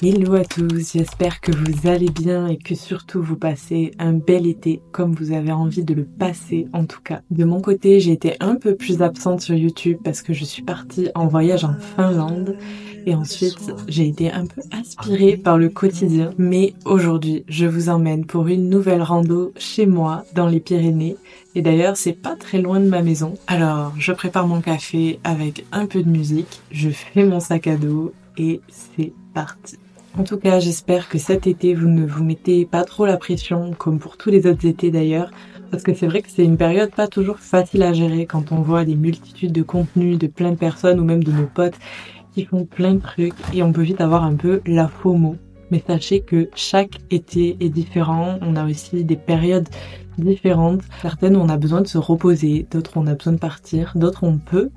Hello à tous, j'espère que vous allez bien et que surtout vous passez un bel été comme vous avez envie de le passer en tout cas. De mon côté, j'ai été un peu plus absente sur YouTube parce que je suis partie en voyage en Finlande et ensuite j'ai été un peu aspirée par le quotidien. Mais aujourd'hui, je vous emmène pour une nouvelle rando chez moi dans les Pyrénées. Et d'ailleurs, c'est pas très loin de ma maison. Alors, je prépare mon café avec un peu de musique, je fais mon sac à dos et c'est parti. En tout cas, j'espère que cet été, vous ne vous mettez pas trop la pression, comme pour tous les autres étés d'ailleurs, parce que c'est vrai que c'est une période pas toujours facile à gérer quand on voit des multitudes de contenus de plein de personnes ou même de nos potes qui font plein de trucs et on peut vite avoir un peu la FOMO. Mais sachez que chaque été est différent, on a aussi des périodes différentes. Certaines où on a besoin de se reposer, d'autres où on a besoin de partir, d'autres où on peut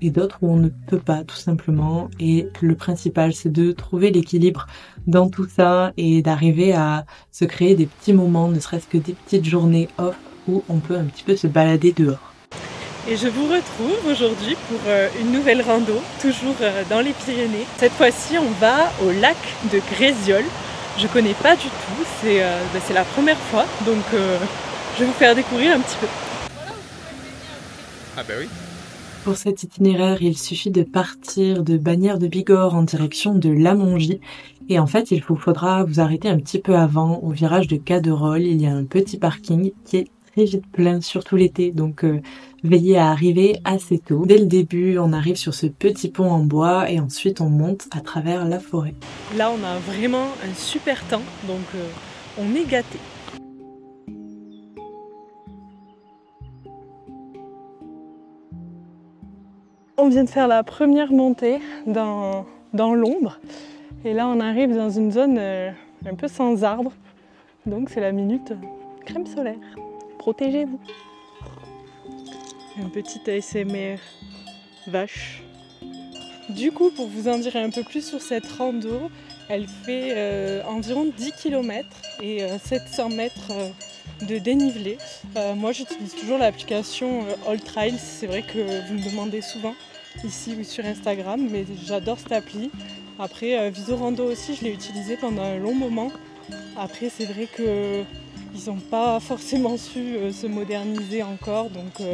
et d'autres où on ne peut pas tout simplement. Et le principal c'est de trouver l'équilibre dans tout ça et d'arriver à se créer des petits moments, ne serait-ce que des petites journées off où on peut un petit peu se balader dehors. Et je vous retrouve aujourd'hui pour une nouvelle rando, toujours dans les Pyrénées. Cette fois-ci, on va au lac de Grésiol. Je connais pas du tout, c'est la première fois, donc je vais vous faire découvrir un petit peu. Ah bah oui. Pour cet itinéraire, il suffit de partir de Bagnères de Bigorre en direction de Lamongie. Et en fait, il vous faudra vous arrêter un petit peu avant, au virage de Caderolles. Il y a un petit parking qui est très vite plein, surtout l'été. Donc, veillez à arriver assez tôt. Dès le début, on arrive sur ce petit pont en bois et ensuite on monte à travers la forêt. Là, on a vraiment un super temps, donc on est gâtés. On vient de faire la première montée dans l'ombre. Et là, on arrive dans une zone un peu sans arbres. Donc, c'est la minute crème solaire. Protégez-vous. Un petit ASMR vache. Du coup, pour vous en dire un peu plus sur cette rando, elle fait environ 10 km et 700 mètres de dénivelé. Moi, j'utilise toujours l'application All Trails. C'est vrai que vous me demandez souvent ici ou sur Instagram, mais j'adore cette appli. Après, Visorando aussi, je l'ai utilisé pendant un long moment. Après, c'est vrai qu'ils n'ont pas forcément su se moderniser encore, donc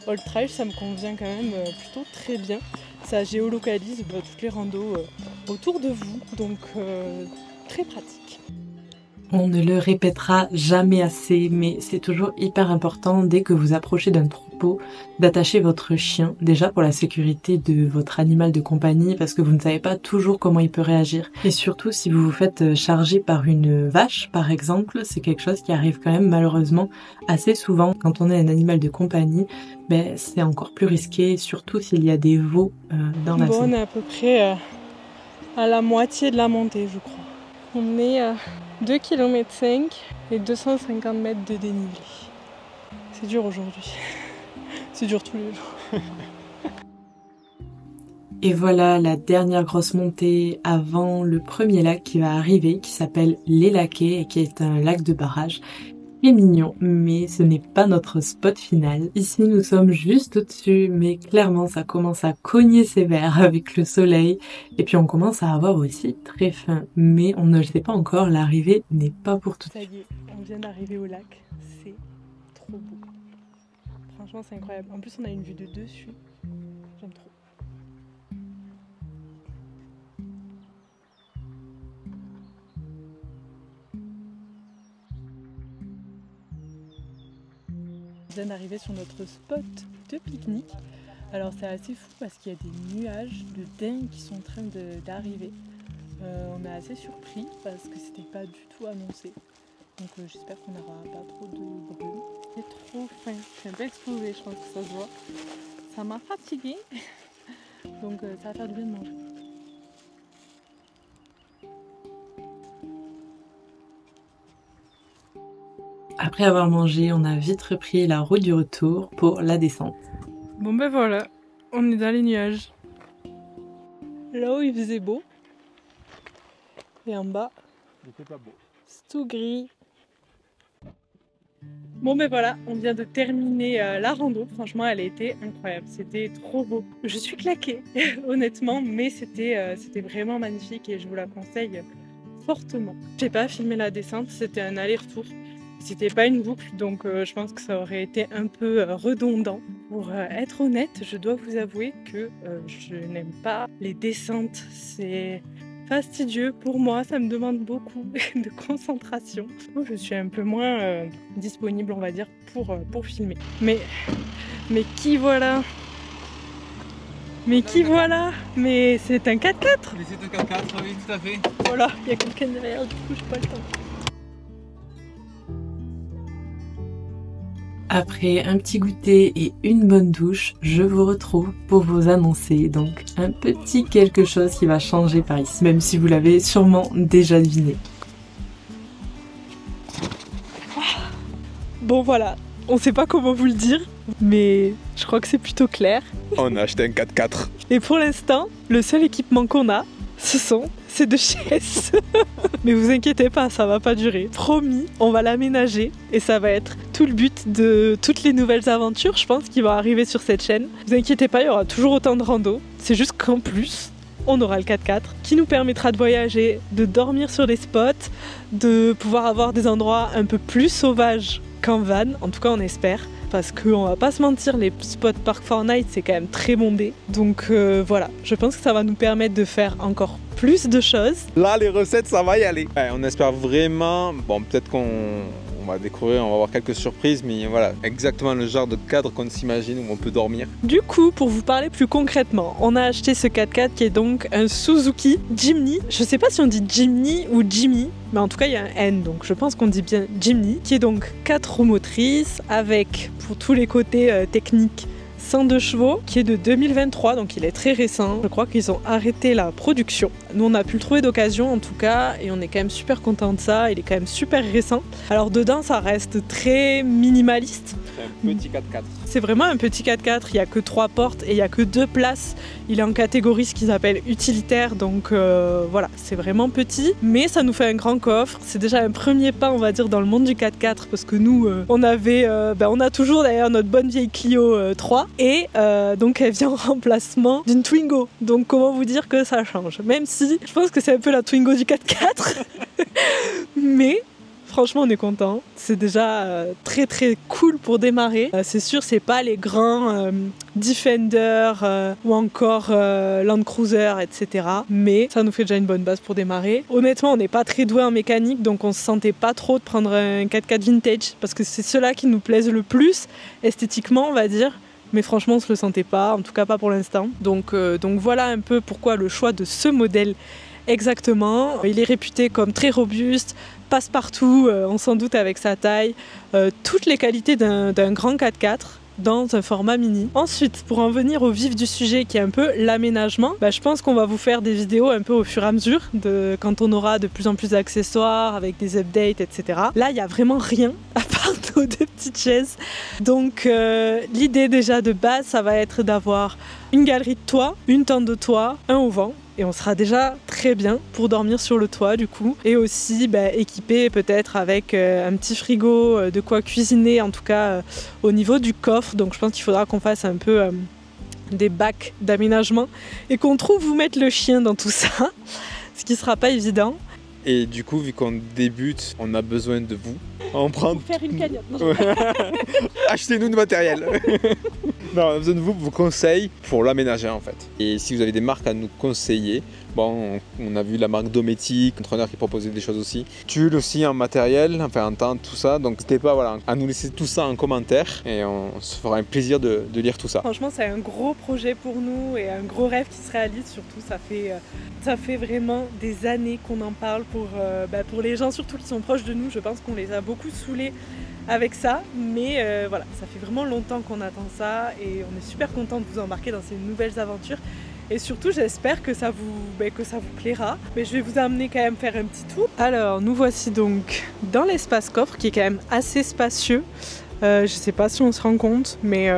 All Trail, ça me convient quand même plutôt très bien. Ça géolocalise toutes les randos autour de vous, donc très pratique. On ne le répétera jamais assez, mais c'est toujours hyper important dès que vous approchez d'un troupeau d'attacher votre chien, déjà pour la sécurité de votre animal de compagnie, parce que vous ne savez pas toujours comment il peut réagir. Et surtout si vous vous faites charger par une vache, par exemple, c'est quelque chose qui arrive quand même malheureusement assez souvent. Quand on est un animal de compagnie, c'est encore plus risqué, surtout s'il y a des veaux dans la zone. On est à peu près à la moitié de la montée, je crois. On est à 2,5 km et 250 mètres de dénivelé. C'est dur aujourd'hui. C'est dur tous les jours. Et voilà la dernière grosse montée avant le premier lac qui va arriver, qui s'appelle Les Laquais et qui est un lac de barrage. Très mignon, mais ce n'est pas notre spot final. Ici, nous sommes juste au-dessus, mais clairement, ça commence à cogner sévère avec le soleil. Et puis, on commence à avoir aussi très faim. Mais on ne le sait pas encore, l'arrivée n'est pas pour tout de suite. Ça y est, on vient d'arriver au lac. C'est trop beau. Franchement, c'est incroyable. En plus, on a une vue de dessus. J'aime trop. On vient d'arriver sur notre spot de pique-nique. Alors c'est assez fou parce qu'il y a des nuages de dingue qui sont en train d'arriver. On est assez surpris parce que c'était pas du tout annoncé. Donc j'espère qu'on n'aura pas trop de brume. J'ai trop faim, je suis un peu explosée, je pense que ça se voit. Ça m'a fatiguée, donc ça va faire du bien de manger. Après avoir mangé, on a vite repris la route du retour pour la descente. Bon ben voilà, on est dans les nuages. Là-haut il faisait beau. Et en bas, C'était pas beau. c'est tout gris. Bon ben voilà, on vient de terminer la rando. Franchement, elle a été incroyable. C'était trop beau. Je suis claquée, honnêtement, mais c'était vraiment magnifique et je vous la conseille fortement. J'ai pas filmé la descente, c'était un aller-retour. C'était pas une boucle, donc je pense que ça aurait été un peu redondant. Pour être honnête, je dois vous avouer que je n'aime pas les descentes. C'est fastidieux pour moi, ça me demande beaucoup de concentration. Je suis un peu moins disponible, on va dire, pour filmer. Mais qui voilà? Mais qui voilà? Mais c'est un 4x4? Mais c'est un 4x4, oui, tout à fait. Voilà, il y a quelqu'un derrière, du coup, j'ai pas le temps. Après un petit goûter et une bonne douche, je vous retrouve pour vous annoncer donc un petit quelque chose qui va changer par ici, même si vous l'avez sûrement déjà deviné. Bon voilà, on sait pas comment vous le dire, mais je crois que c'est plutôt clair. On a acheté un 4x4. Et pour l'instant, le seul équipement qu'on a, c'est deux chaises. Mais vous inquiétez pas, ça va pas durer. Promis, on va l'aménager et ça va être tout le but de toutes les nouvelles aventures, je pense, qui vont arriver sur cette chaîne. Vous inquiétez pas, il y aura toujours autant de rando. C'est juste qu'en plus, on aura le 4x4 qui nous permettra de voyager, de dormir sur des spots, de pouvoir avoir des endroits un peu plus sauvages qu'en van, en tout cas on espère. Parce qu'on va pas se mentir, les spots Park Fortnite c'est quand même très bondé. Donc voilà, je pense que ça va nous permettre de faire encore plus de choses. Là, les recettes, ça va y aller. Ouais, on espère vraiment, bon, peut-être qu'on va découvrir, on va avoir quelques surprises, mais voilà, exactement le genre de cadre qu'on s'imagine où on peut dormir. Du coup, pour vous parler plus concrètement, on a acheté ce 4x4 qui est donc un Suzuki Jimny. Je sais pas si on dit Jimny ou Jimmy, mais en tout cas il y a un N, donc je pense qu'on dit bien Jimny, qui est donc 4 roues motrices avec, pour tous les côtés techniques, 102 chevaux, qui est de 2023, donc il est très récent. Je crois qu'ils ont arrêté la production. Nous, on a pu le trouver d'occasion en tout cas, et on est quand même super content de ça. Il est quand même super récent. Alors dedans, ça reste très minimaliste. C'est un petit 4x4. C'est vraiment un petit 4x4, il n'y a que 3 portes et il n'y a que 2 places. Il est en catégorie ce qu'ils appellent utilitaire, donc voilà, c'est vraiment petit. Mais ça nous fait un grand coffre. C'est déjà un premier pas, on va dire, dans le monde du 4x4, parce que nous, on a toujours d'ailleurs notre bonne vieille Clio 3. Et donc elle vient en remplacement d'une Twingo. Donc comment vous dire que ça change? Même si je pense que c'est un peu la Twingo du 4x4. Mais franchement on est content. C'est déjà très très cool pour démarrer. C'est sûr c'est pas les grands Defender ou encore Land Cruiser, etc. Mais ça nous fait déjà une bonne base pour démarrer. Honnêtement on n'est pas très doué en mécanique, donc on se sentait pas trop de prendre un 4x4 vintage, parce que c'est ceux-là qui nous plaisent le plus esthétiquement, on va dire. Mais franchement on se le sentait pas, en tout cas pas pour l'instant. Donc voilà un peu pourquoi le choix de ce modèle exactement. Il est réputé comme très robuste, passe-partout, on s'en doute avec sa taille, toutes les qualités d'un grand 4x4 dans un format mini. Ensuite, pour en venir au vif du sujet qui est un peu l'aménagement, je pense qu'on va vous faire des vidéos un peu au fur et à mesure, quand on aura de plus en plus d'accessoires avec des updates, etc. Là, il n'y a vraiment rien à part nos 2 petites chaises. Donc l'idée déjà de base, ça va être d'avoir une galerie de toit, une tente de toit, un auvent. Et on sera déjà très bien pour dormir sur le toit du coup. Et aussi équipé peut-être avec un petit frigo, de quoi cuisiner en tout cas au niveau du coffre. Donc je pense qu'il faudra qu'on fasse un peu des bacs d'aménagement et qu'on trouve où mettre le chien dans tout ça, ce qui sera pas évident. Et du coup, vu qu'on débute, on a besoin de vous. On prend... Pour faire une cagnotte. Achetez-nous du matériel. Non, on a besoin de vos conseils pour l'aménager en fait. Et si vous avez des marques à nous conseiller, bon, on a vu la marque Dometic, un entraîneur qui proposait des choses aussi. Tulle aussi en matériel, enfin en temps, tout ça. Donc n'hésitez pas à nous laisser tout ça en commentaire et on se fera un plaisir de lire tout ça. Franchement, c'est un gros projet pour nous et un gros rêve qui se réalise. Surtout, ça fait vraiment des années qu'on en parle pour les gens surtout qui sont proches de nous. Je pense qu'on les a beaucoup saoulés avec ça, mais voilà, ça fait vraiment longtemps qu'on attend ça et on est super content de vous embarquer dans ces nouvelles aventures. Et surtout, j'espère que ça vous plaira. Mais je vais vous amener quand même faire un petit tour. Alors, nous voici donc dans l'espace coffre qui est quand même assez spacieux. Je sais pas si on se rend compte, mais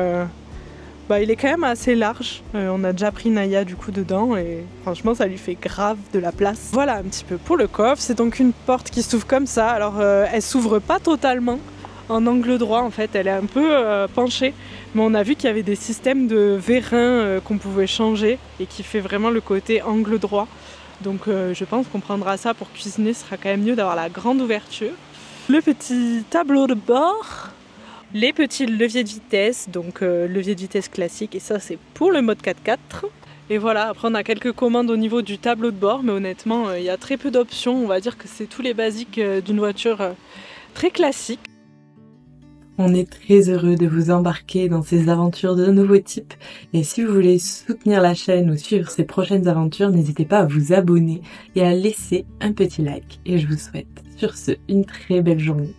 il est quand même assez large. On a déjà pris Naya du coup dedans et franchement, ça lui fait grave de la place. Voilà un petit peu pour le coffre. C'est donc une porte qui s'ouvre comme ça. Alors, elle s'ouvre pas totalement en angle droit en fait, elle est un peu penchée, mais on a vu qu'il y avait des systèmes de vérins qu'on pouvait changer et qui fait vraiment le côté angle droit. Donc je pense qu'on prendra ça pour cuisiner, ce sera quand même mieux d'avoir la grande ouverture. Le petit tableau de bord, les petits leviers de vitesse, donc levier de vitesse classique, et ça c'est pour le mode 4x4. Et voilà, après on a quelques commandes au niveau du tableau de bord, mais honnêtement il y a très peu d'options, on va dire que c'est tous les basiques d'une voiture très classique. On est très heureux de vous embarquer dans ces aventures de nouveau type. Et si vous voulez soutenir la chaîne ou suivre ces prochaines aventures, n'hésitez pas à vous abonner et à laisser un petit like. Et je vous souhaite sur ce une très belle journée.